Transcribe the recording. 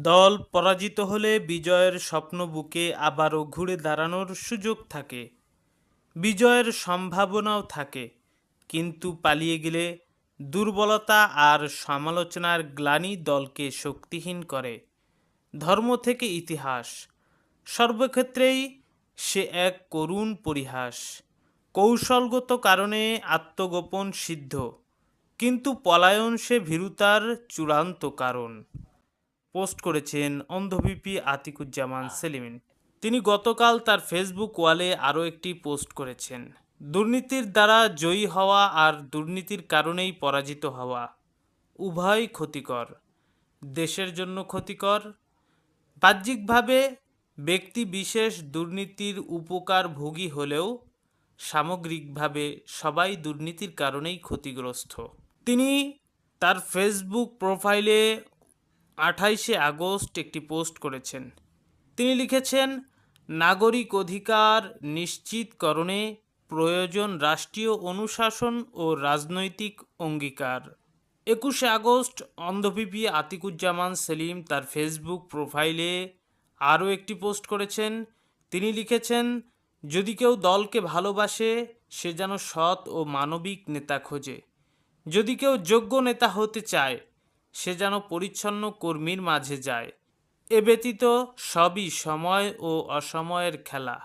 দল পরাজিত হলে বিজয়ের স্বপ্ন বুকে আবারও ঘুরে দাঁড়ানোর সুযোগ থাকে, বিজয়ের সম্ভাবনাও থাকে, কিন্তু পালিয়ে গেলে দুর্বলতা আর সমালোচনার গ্লানি দলকে শক্তিহীন করে। ধর্ম থেকে ইতিহাস, সর্বক্ষেত্রেই সে এক করুণ পরিহাস। কৌশলগত কারণে আত্মগোপন সিদ্ধ, কিন্তু পলায়ন সে ভীরুতার চূড়ান্ত কারণ। পোস্ট করেছেন অন্ধভিপি আতিকুজ্জামান সেলিম। তিনি গতকাল তার ফেসবুক ওয়ালে আরও একটি পোস্ট করেছেন। দুর্নীতির দ্বারা জয়ী হওয়া আর দুর্নীতির কারণেই পরাজিত হওয়া উভয় ক্ষতিকর, দেশের জন্য ক্ষতিকর। বাহ্যিকভাবে ব্যক্তি বিশেষ দুর্নীতির উপকারভোগী হলেও সামগ্রিকভাবে সবাই দুর্নীতির কারণেই ক্ষতিগ্রস্ত। তিনি তার ফেসবুক প্রোফাইলে 28শে আগস্ট একটি পোস্ট করেছেন। তিনি লিখেছেন, নাগরিক অধিকার নিশ্চিতকরণে প্রয়োজন রাষ্ট্রীয় অনুশাসন ও রাজনৈতিক অঙ্গীকার। 21শে আগস্ট অন্ধভিপি আতিকুজ্জামান সেলিম তার ফেসবুক প্রোফাইলে আরও একটি পোস্ট করেছেন। তিনি লিখেছেন, যদি কেউ দলকে ভালোবাসে সে যেন সৎ ও মানবিক নেতা খোঁজে। যদি কেউ যোগ্য নেতা হতে চায় সে যেন পরিচ্ছন্ন কর্মীর মাঝে যায়। এ ব্যতীত সবই সময় ও অসময়ের খেলা।